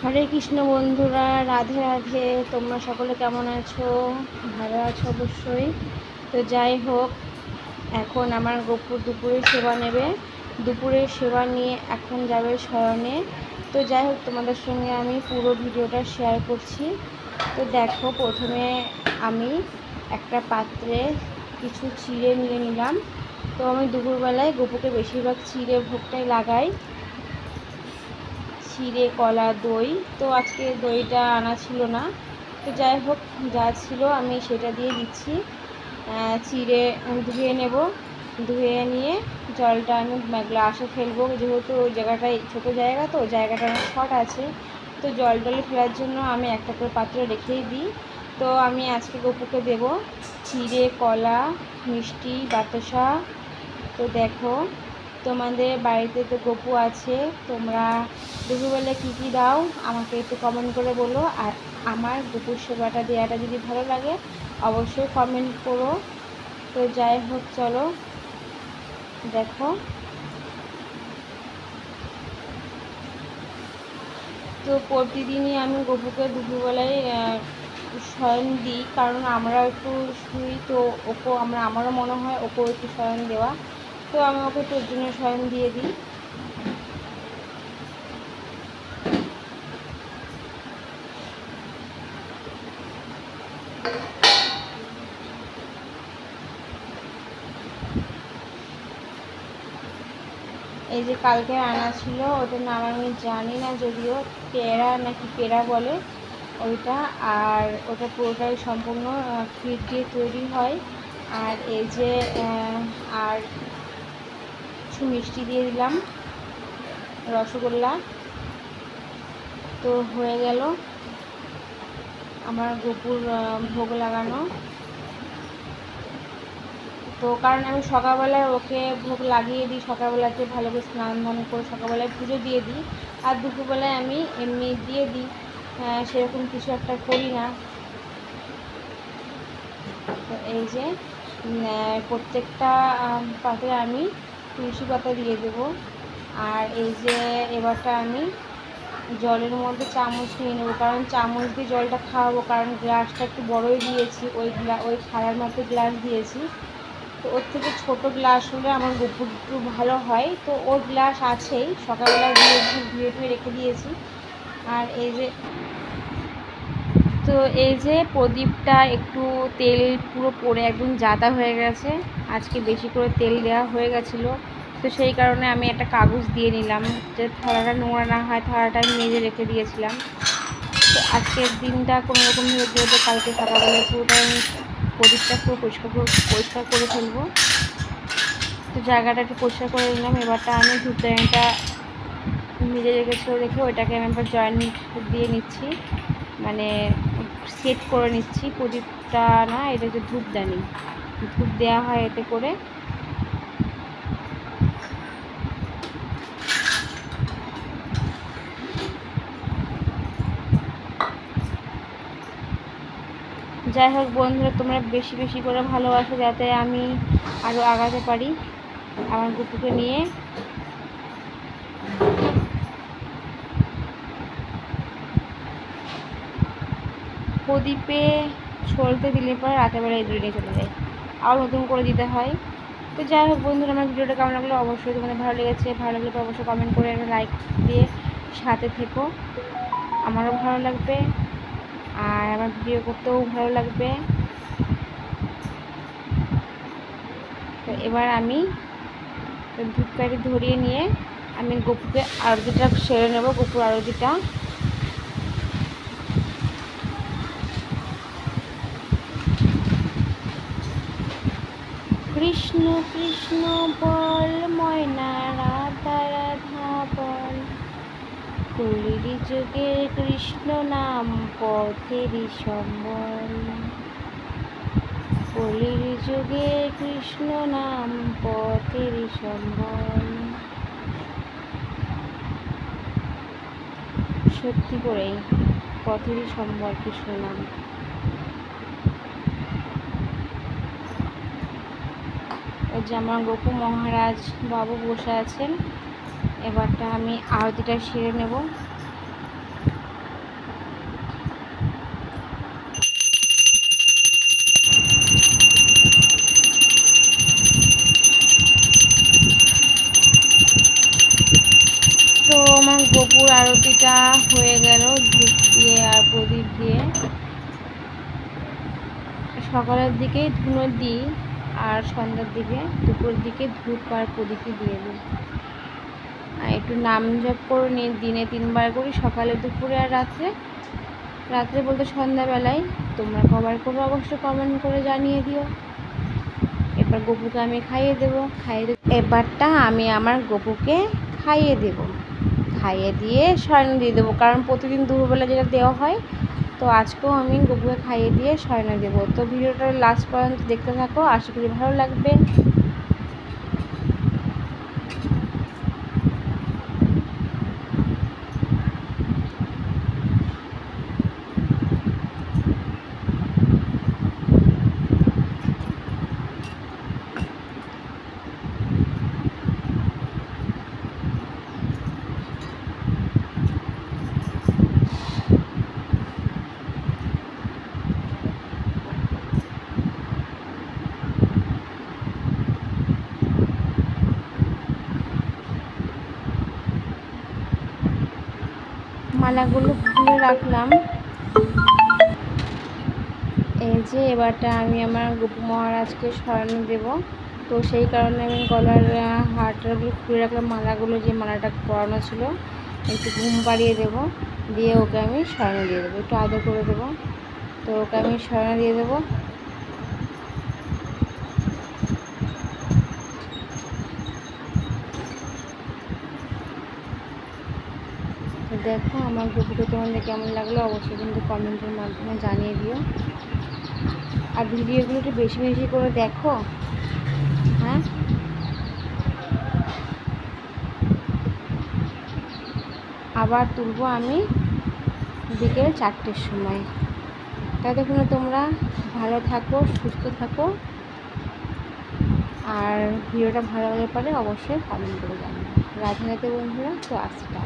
হরে কৃষ্ণ বন্ধুরা, রাধে রাধে। তোমরা সকলে কেমন আছো? ভালো আছো অবশ্যই। তো যাই হোক, এখন আমার গপুর দুপুরের সেবা নেবে। দুপুরের সেবা নিয়ে এখন যাবে শয়নে। তো যাই হোক, তোমাদের সঙ্গে আমি পুরো ভিডিওটা শেয়ার করছি। তো দেখো, প্রথমে আমি একটা পাত্রে কিছু চিড়ে নিয়ে নিলাম। তো আমি দুপুরবেলায় গপুকে বেশিরভাগ চিড়ে ভোগটাই লাগাই, চিড়ে কলা দই। তো আজকে দইটা আনা ছিল না, তো যাই হোক, যা ছিল আমি সেটা দিয়ে দিচ্ছি। চিড়ে ধুয়ে নেব, ধুয়ে নিয়ে জলটা আমি গ্লাসে ফেলবো, যেহেতু ওই জায়গাটায় ছোটো জায়গা, তো জায়গাটা অনেক শর্ট আছে। তো জল টলে ফেলার জন্য আমি একটা করে পাত্র রেখেই দিই। তো আমি আজকে গপুকে দেব চিড়ে কলা মিষ্টি বাতাসা। তো দেখো, তোমাদের বাড়িতে তো গপু আছে, তোমরা দুপুরবেলা কী কী দাও আমাকে একটু কমেন্ট করে বলো। আর আমার গপুর সেবাটা দেওয়াটা যদি ভালো লাগে অবশ্যই কমেন্ট করো। তো যাই হোক, চলো দেখো। তো প্রতিদিনই আমি গপুকে দুপুরবেলায় শয়ন দিই, কারণ আমরা একটু শুই, তো আমারও মনে হয় ওকেও একটু শয়ন দেওয়া। তো আমি ওকে তোর জন্য শয়ন দিয়ে দিই। এই যে কালকে আনা ছিল, ওটার নাম আমি জানি না, যদিও পেড়া নাকি পেড়া বলে ওইটা। আর ওটা পুরোটাই সম্পূর্ণ ক্ষীর দিয়ে তৈরি হয়। আর এই যে আর কিছু মিষ্টি দিয়ে দিলাম, রসগোল্লা। তো হয়ে গেল আমার গপুর ভোগ লাগানো। তো কারণ আমি সকালবেলায় ওকে ভোগ লাগিয়ে দিই, সকালবেলাতে ভালো করে স্নান ধান করে সকালবেলায় পুজো দিয়ে দিই। আর দুপুরবেলায় আমি এমনি দিয়ে দিই, সেরকম কিছু একটা করি না। তো এই যে প্রত্যেকটা পাতে আমি তুলসী পাতা দিয়ে দেব। আর এই যে এবারটা আমি জলের মধ্যে চামচ নিয়ে নেবো, কারণ চামচ দিয়ে জলটা খাওয়াবো, কারণ গ্লাসটা একটু বড়োই দিয়েছি, ওই থালার মতো গ্লাস দিয়েছি। তো ওর থেকে ছোটো গ্লাস হলে আমার গপুর একটু ভালো হয়। তো ওর গ্লাস আছেই, সকালবেলা ধুয়ে রেখে দিয়েছি। আর এই যে প্রদীপটা একটু তেল পুরো পড়ে একদম জাদা হয়ে গেছে, আজকে বেশি করে তেল দেওয়া হয়ে গেছিলো। তো সেই কারণে আমি একটা কাগজ দিয়ে নিলাম, যে থালাটা নোংরা না হয়, থালাটা মেজে রেখে দিয়েছিলাম। তো আজকের দিনটা কোনোরকমভাবে যেহেতু কালকে সকালবেলা পুরোটা আমি প্রদীপটা পুরো পরিষ্কার করে ফেলবো। তো জায়গাটা একটু পরিষ্কার করে নিলাম। এবারটা আমি ধূপদানিটা মেজে রেখে ওইটাকে আমি একবার জয়েন্ট দিয়ে নিচ্ছি, মানে সেট করে নিচ্ছি। প্রদীপটা না, এটা হচ্ছে ধূপদানি, ধূপ দেওয়া হয় এতে করে। যাই হোক বন্ধুরা, তোমরা বেশি বেশি করে ভালোবাসো, যাতে আমি আরও আগাতে পারি আমার গপুকে নিয়ে। প্রদীপে সলতে দিলে পরে রাতেরবেলায় দূরে চলে যায়, আবার নতুন করে দিতে হয়। তো যাই হোক বন্ধুরা, আমার ভিডিওটা কেমন লাগলো অবশ্যই তোমাদের ভালো লেগেছে, ভালো লাগলে অবশ্যই কমেন্ট করে একটা লাইক দিয়ে সাথে থেকো, আমারও ভালো লাগবে আর আমার ভিডিও করতেও ভালো লাগবে। তো এবার আমি ধূপকাঠি ধরিয়ে নিয়ে আমি গপুকে আরতিটা সেরে নেব, গপুর আরতিটা। কৃষ্ণ কৃষ্ণ বল ময়না, রাধা রাধা বল, কলির যুগে কৃষ্ণ নাম পথেরই সম্বল, কলির যুগে কৃষ্ণ নাম পথেরই সম্বল। সত্যি করেই পথেরই সম্বল কৃষ্ণ নাম। ওই যে আমার গপু মহারাজ বাবু বসে আছেন, এবারটা আমি আরতিটা সেরে নেব। গোপুর আরতিটা হয়ে গেল ধূপ দিয়ে আর প্রদীপ দিয়ে। সকালের দিকেই ধুনো দিই আর সন্ধ্যার দিকে দুপুরের দিকে ধূপ আর প্রদীপই দিয়ে দিই। আর একটু নাম জপ করে নিই, দিনে 3 বার করি, সকালে, দুপুরে আর রাত্রে। রাত্রে বলতে সন্ধ্যাবেলায়। তোমরা কবার করো অবশ্যই কমেন্ট করে জানিয়ে দিও। এবার গপুকে আমি খাইয়ে দেবো। এবারটা আমি আমার গপুকে খাইয়ে দেব, খাইয়ে দিয়ে শয়ন দিয়ে দেবো, কারণ প্রতিদিন দুপুরবেলা যেটা দেওয়া হয়। তো আজকেও আমি গপুকে খাইয়ে দিয়ে শয়নে দেবো। তো ভিডিওটা লাস্ট পর্যন্ত দেখতে থাকো, আশা করি ভালো লাগবে। মালাগুলো খুলে রাখলাম। এই যে এবারটা আমি আমার গপু মহারাজকে শয়ন দেব। তো সেই কারণে আমি গলার হারটাগুলো খুলে রাখলাম। মালাগুলো, যে মালাটা পরানো ছিল, একটু ঘুম পাড়িয়ে দেবো, দিয়ে ওকে আমি শয়ন দিয়ে দেবো, একটু আদর করে দেবো। তো ওকে আমি শয়ন দিয়ে দেবো। দেখো আমার গপুকে তোমাদের কেমন লাগলো অবশ্যই কিন্তু কমেন্টের মাধ্যমে জানিয়ে দিও। আর ভিডিওগুলো একটু বেশি বেশি করে দেখো, হ্যাঁ। আবার তুলবো আমি বিকেল 4টের সময়। ততক্ষণ তোমরা ভালো থাকো, সুস্থ থাকো। আর ভিডিওটা ভালো লাগলে পারে অবশ্যই কমেন্ট করে জানাবে। রাধে রাধে বন্ধুরা। তো আসটা।